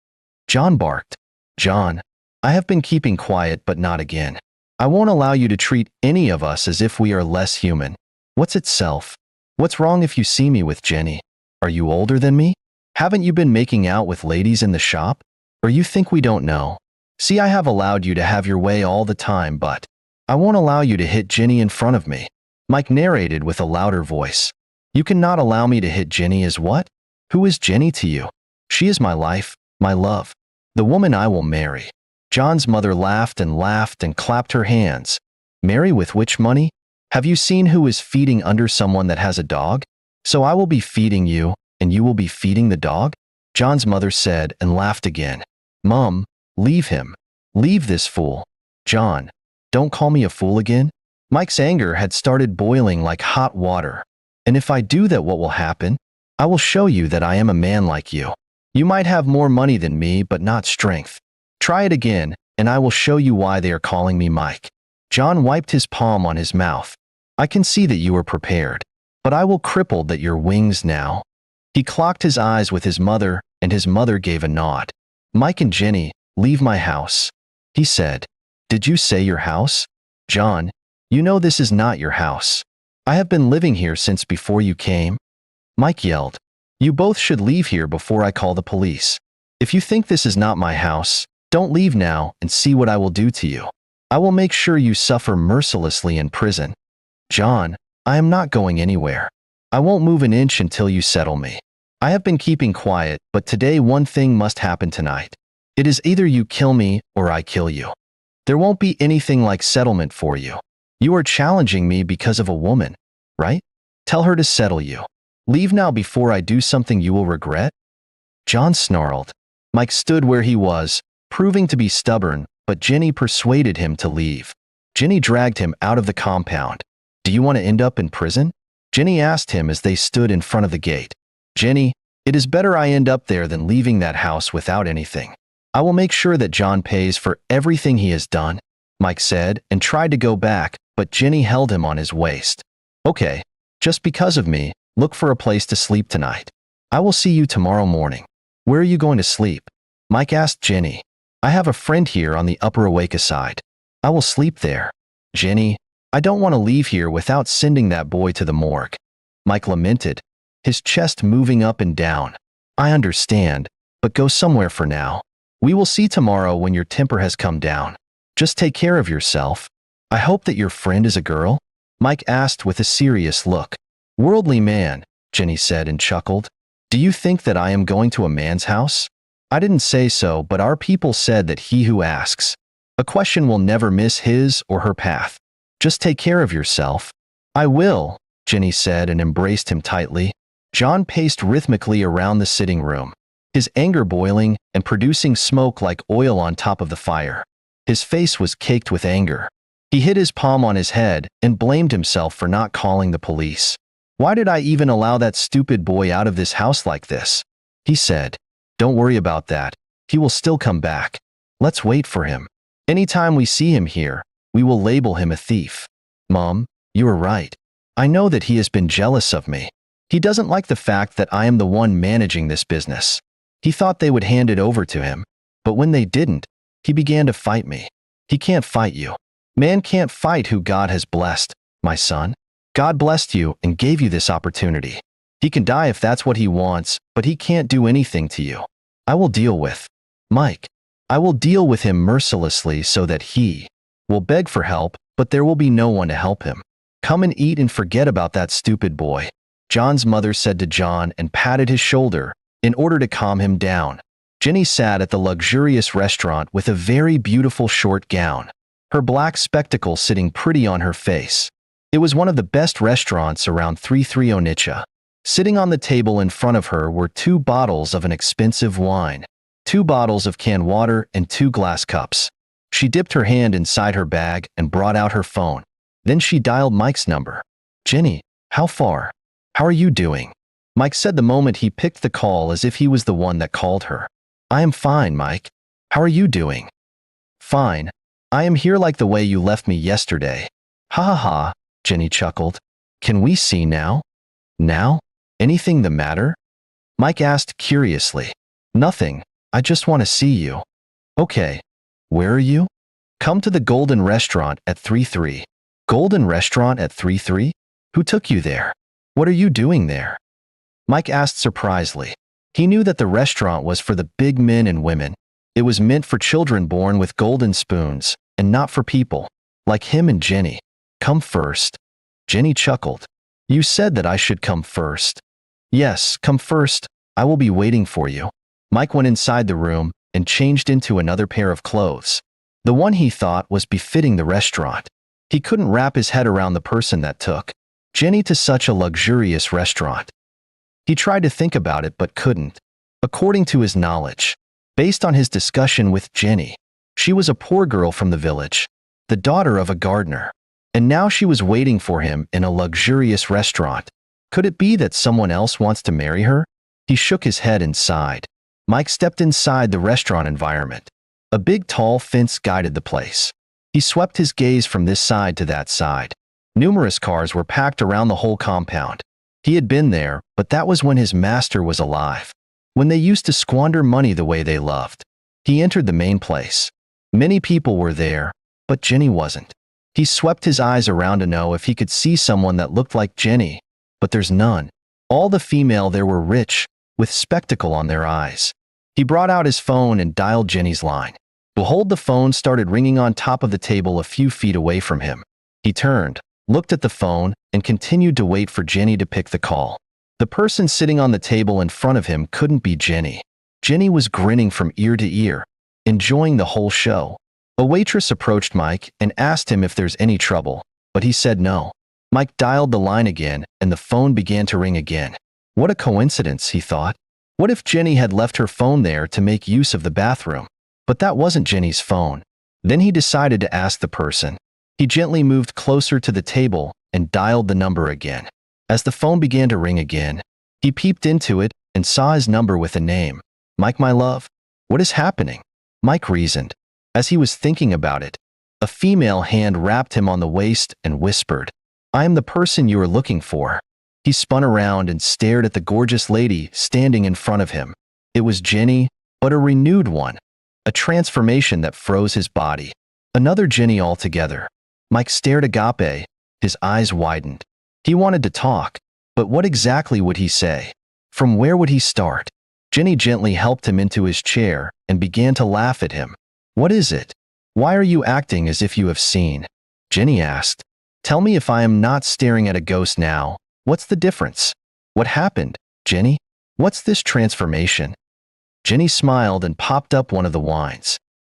John barked. "John, I have been keeping quiet, but not again. I won't allow you to treat any of us as if we are less human. What's itself? What's wrong if you see me with Jenny? Are you older than me? Haven't you been making out with ladies in the shop? Or you think we don't know? See, I have allowed you to have your way all the time, but I won't allow you to hit Jenny in front of me," Mike narrated with a louder voice. "You cannot allow me to hit Jenny as what? Who is Jenny to you? She is my life, my love, the woman I will marry." John's mother laughed and clapped her hands. "Marry with which money? Have you seen who is feeding under someone that has a dog? So I will be feeding you, and you will be feeding the dog?" John's mother said and laughed again. "Mom, leave him. Leave this fool. John, don't call me a fool again." Mike's anger had started boiling like hot water. "And if I do that, what will happen? I will show you that I am a man like you. You might have more money than me, but not strength. Try it again, and I will show you why they are calling me Mike." John wiped his palm on his mouth. "I can see that you are prepared, but I will cripple that your wings now." He clocked his eyes with his mother, and his mother gave a nod. "Mike and Jenny, leave my house," he said. "Did you say your house? John, you know this is not your house. I have been living here since before you came." Mike yelled, "You both should leave here before I call the police. If you think this is not my house, don't leave now and see what I will do to you. I will make sure you suffer mercilessly in prison." "John, I am not going anywhere. I won't move an inch until you settle me. I have been keeping quiet, but today one thing must happen tonight. It is either you kill me or I kill you. There won't be anything like settlement for you. You are challenging me because of a woman, right? Tell her to settle you. Leave now before I do something you will regret." John snarled. Mike stood where he was, proving to be stubborn, but Jenny persuaded him to leave. Jenny dragged him out of the compound. "Do you want to end up in prison?" Jenny asked him as they stood in front of the gate. "Jenny, it is better I end up there than leaving that house without anything. I will make sure that John pays for everything he has done," Mike said and tried to go back, but Jenny held him on his waist. "Okay, just because of me, look for a place to sleep tonight. I will see you tomorrow morning." "Where are you going to sleep?" Mike asked Jenny. "I have a friend here on the Upper Awaka side. I will sleep there." "Jenny, I don't want to leave here without sending that boy to the morgue," Mike lamented, his chest moving up and down. "I understand, but go somewhere for now. We will see tomorrow when your temper has come down. Just take care of yourself." "I hope that your friend is a girl?" Mike asked with a serious look. "Worldly man," Jenny said and chuckled. "Do you think that I am going to a man's house? I didn't say so, but our people said that he who asks a question will never miss his or her path. Just take care of yourself." "I will," Jenny said and embraced him tightly. John paced rhythmically around the sitting room, his anger boiling and producing smoke like oil on top of the fire. His face was caked with anger. He hit his palm on his head and blamed himself for not calling the police. "Why did I even allow that stupid boy out of this house like this?" he said. "Don't worry about that. He will still come back. Let's wait for him. Anytime we see him here, we will label him a thief." "Mom, you are right. I know that he has been jealous of me. He doesn't like the fact that I am the one managing this business. He thought they would hand it over to him, but when they didn't, he began to fight me. He can't fight you. Man can't fight who God has blessed, my son. God blessed you and gave you this opportunity. He can die if that's what he wants, but he can't do anything to you. I will deal with Mike. I will deal with him mercilessly so that he will beg for help, but there will be no one to help him. Come and eat and forget about that stupid boy," John's mother said to John and patted his shoulder in order to calm him down. Jenny sat at the luxurious restaurant with a very beautiful short gown, her black spectacles sitting pretty on her face. It was one of the best restaurants around 33 Onitsha. Sitting on the table in front of her were 2 bottles of an expensive wine, 2 bottles of canned water, and 2 glass cups. She dipped her hand inside her bag and brought out her phone. Then she dialed Mike's number. "Jenny, how far? How are you doing?" Mike said the moment he picked the call, as if he was the one that called her. "I am fine, Mike. How are you doing?" "Fine. I am here like the way you left me yesterday." "Ha ha ha," Jenny chuckled. "Can we see now?" "Now? Anything the matter?" Mike asked curiously. "Nothing. I just want to see you." "Okay. Where are you?" "Come to the Golden Restaurant at 33. "Golden Restaurant at 33? Who took you there? What are you doing there?" Mike asked surprisedly. He knew that the restaurant was for the big men and women. It was meant for children born with golden spoons, and not for people like him and Jenny. "Come first." Jenny chuckled. "You said that I should come first." "Yes, come first. I will be waiting for you." Mike went inside the room and changed into another pair of clothes, the one he thought was befitting the restaurant. He couldn't wrap his head around the person that took Jenny to such a luxurious restaurant. He tried to think about it but couldn't. According to his knowledge, based on his discussion with Jenny, she was a poor girl from the village, the daughter of a gardener, and now she was waiting for him in a luxurious restaurant. Could it be that someone else wants to marry her? He shook his head and sighed. Mike stepped inside the restaurant environment. A big tall fence guided the place. He swept his gaze from this side to that side. Numerous cars were packed around the whole compound. He had been there, but that was when his master was alive, when they used to squander money the way they loved. He entered the main place. Many people were there, but Jenny wasn't. He swept his eyes around to know if he could see someone that looked like Jenny, but there's none. All the female there were rich, with spectacle on their eyes. He brought out his phone and dialed Jenny's line. Behold, the phone started ringing on top of the table a few feet away from him. He turned, looked at the phone, and continued to wait for Jenny to pick the call. The person sitting on the table in front of him couldn't be Jenny. Jenny was grinning from ear to ear, enjoying the whole show. A waitress approached Mike and asked him if there's any trouble, but he said no. Mike dialed the line again, and the phone began to ring again. What a coincidence, he thought. What if Jenny had left her phone there to make use of the bathroom? But that wasn't Jenny's phone. Then he decided to ask the person. He gently moved closer to the table and dialed the number again. As the phone began to ring again, he peeped into it and saw his number with a name. "Mike, my love, what is happening?" Mike reasoned. As he was thinking about it, a female hand wrapped him on the waist and whispered, "I am the person you are looking for." He spun around and stared at the gorgeous lady standing in front of him. It was Jenny, but a renewed one. A transformation that froze his body. Another Jenny altogether. Mike stared agape, his eyes widened. He wanted to talk, but what exactly would he say? From where would he start? Jenny gently helped him into his chair and began to laugh at him. "What is it? Why are you acting as if you have seen?" Jenny asked. "Tell me if I am not staring at a ghost now. What's the difference? What happened, Jenny? What's this transformation?" Jenny smiled and popped up one of the wines.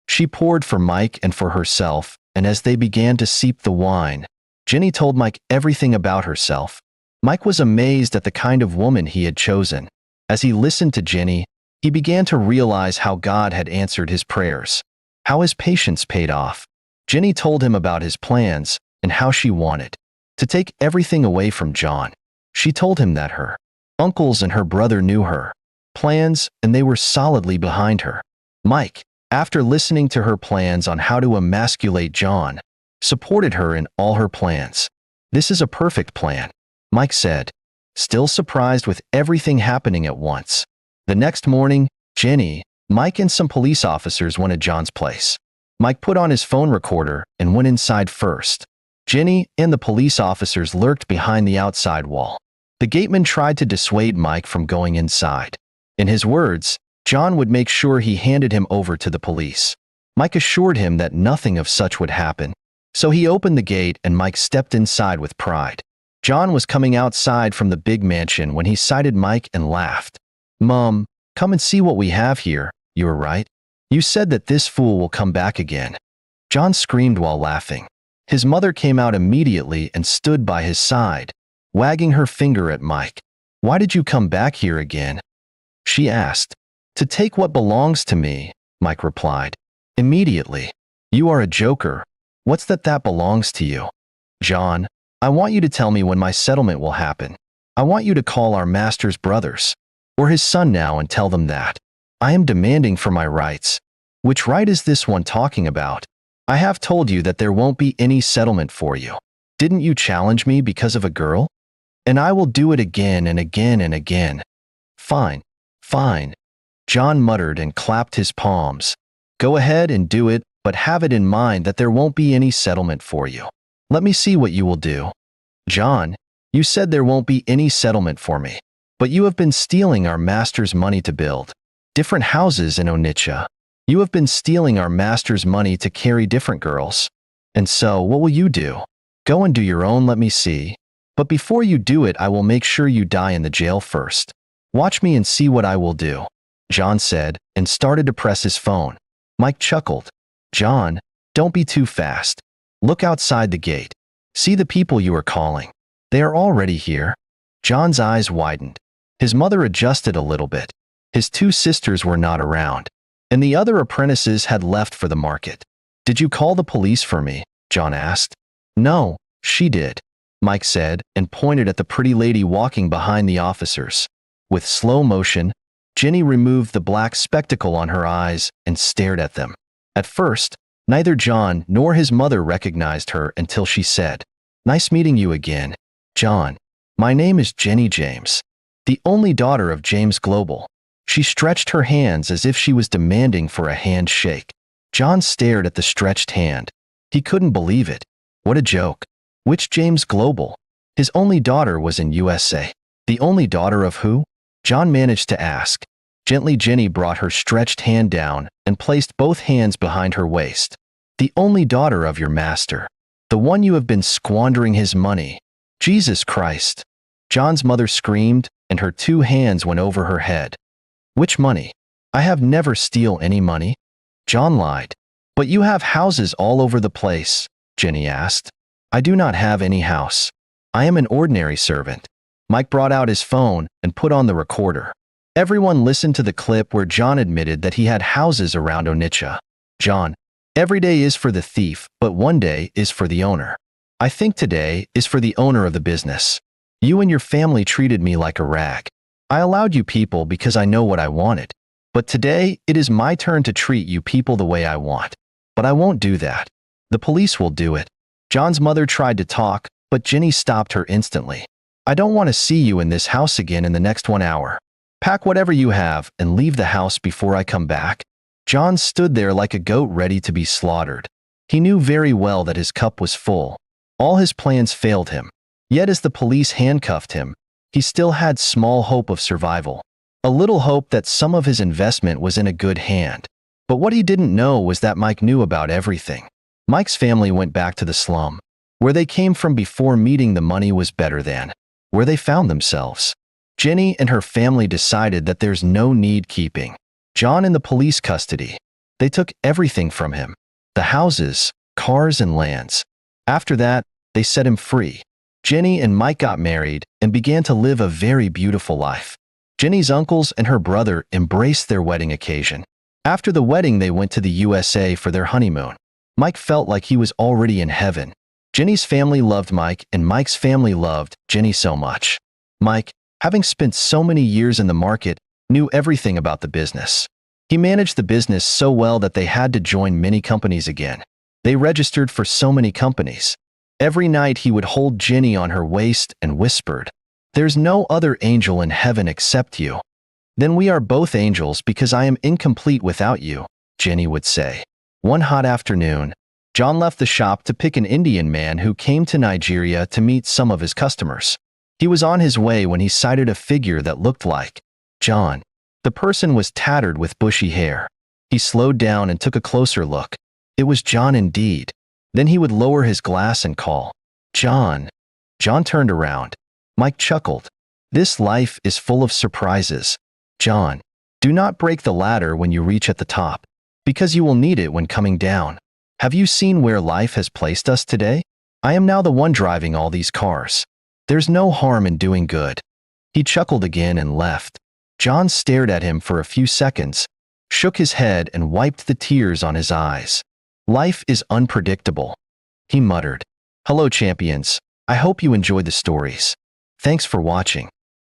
She poured for Mike and for herself, and as they began to sip the wine, Jenny told Mike everything about herself. Mike was amazed at the kind of woman he had chosen. As he listened to Jenny, he began to realize how God had answered his prayers, how his patience paid off. Jenny told him about his plans and how she wanted to take everything away from John. She told him that her uncles and her brother knew her plans and they were solidly behind her. Mike, after listening to her plans on how to emasculate John, supported her in all her plans. "This is a perfect plan," Mike said, still surprised with everything happening at once. The next morning, Jenny, Mike and some police officers went to John's place. Mike put on his phone recorder and went inside first. Jenny and the police officers lurked behind the outside wall. The gateman tried to dissuade Mike from going inside. In his words, John would make sure he handed him over to the police. Mike assured him that nothing of such would happen. So he opened the gate and Mike stepped inside with pride. John was coming outside from the big mansion when he sighted Mike and laughed. "Mom, come and see what we have here. You were right. You said that this fool will come back again." John screamed while laughing. His mother came out immediately and stood by his side, wagging her finger at Mike. "Why did you come back here again?" she asked. "To take what belongs to me," Mike replied. Immediately. "You are a joker. What's that belongs to you?" "John, I want you to tell me when my settlement will happen. I want you to call our master's brothers, or his son now, and tell them that. I am demanding for my rights." "Which right is this one talking about? I have told you that there won't be any settlement for you. Didn't you challenge me because of a girl? And I will do it again and again and again." "Fine, fine," John muttered and clapped his palms. "Go ahead and do it, but have it in mind that there won't be any settlement for you. Let me see what you will do." "John, you said there won't be any settlement for me, but you have been stealing our master's money to build different houses in Onitsha. You have been stealing our master's money to carry different girls. And so, what will you do? Go and do your own, let me see. But before you do it, I will make sure you die in the jail first. Watch me and see what I will do," John said, and started to press his phone. Mike chuckled. "John, don't be too fast. Look outside the gate. See the people you are calling. They are already here." John's eyes widened. His mother adjusted a little bit. His two sisters were not around, and the other apprentices had left for the market. "Did you call the police for me?" John asked. "No, she did," Mike said, and pointed at the pretty lady walking behind the officers. With slow motion, Jenny removed the black spectacle on her eyes and stared at them. At first, neither John nor his mother recognized her until she said, "Nice meeting you again, John. My name is Jenny James, the only daughter of James Global." She stretched her hands as if she was demanding for a handshake. John stared at the stretched hand. He couldn't believe it. What a joke. Which James Global? His only daughter was in USA. The only daughter of who? John managed to ask. Gently, Jenny brought her stretched hand down and placed both hands behind her waist. "The only daughter of your master. The one you have been squandering his money." "Jesus Christ!" John's mother screamed, and her two hands went over her head. "Which money? I have never steal any money." John lied. "But you have houses all over the place," Jenny asked. "I do not have any house. I am an ordinary servant." Mike brought out his phone and put on the recorder. Everyone listened to the clip where John admitted that he had houses around Onitsha. "John, every day is for the thief, but one day is for the owner. I think today is for the owner of the business. You and your family treated me like a rag. I allowed you people because I know what I wanted. But today, it is my turn to treat you people the way I want. But I won't do that. The police will do it." John's mother tried to talk, but Jenny stopped her instantly. "I don't want to see you in this house again in the next 1 hour. Pack whatever you have and leave the house before I come back." John stood there like a goat ready to be slaughtered. He knew very well that his cup was full. All his plans failed him. Yet as the police handcuffed him, he still had small hope of survival. A little hope that some of his investment was in a good hand. But what he didn't know was that Mike knew about everything. Mike's family went back to the slum. Where they came from before meeting the money was better than where they found themselves. Jenny and her family decided that there's no need keeping John in the police custody. They took everything from him, the houses, cars, and lands. After that, they set him free. Jenny and Mike got married and began to live a very beautiful life. Jenny's uncles and her brother embraced their wedding occasion. After the wedding, they went to the USA for their honeymoon. Mike felt like he was already in heaven. Jenny's family loved Mike, and Mike's family loved Jenny so much. Mike, having spent so many years in the market, knew everything about the business. He managed the business so well that they had to join many companies again. They registered for so many companies. Every night he would hold Jenny on her waist and whispered, "There's no other angel in heaven except you." "Then we are both angels because I am incomplete without you," Jenny would say. One hot afternoon, John left the shop to pick an Indian man who came to Nigeria to meet some of his customers. He was on his way when he sighted a figure that looked like John. The person was tattered with bushy hair. He slowed down and took a closer look. It was John indeed. Then he would lower his glass and call, "John." John turned around. Mike chuckled. "This life is full of surprises. John, do not break the ladder when you reach at the top, because you will need it when coming down. Have you seen where life has placed us today? I am now the one driving all these cars. There's no harm in doing good." He chuckled again and left. John stared at him for a few seconds, shook his head and wiped the tears on his eyes. "Life is unpredictable," he muttered. Hello champions, I hope you enjoyed the stories. Thanks for watching.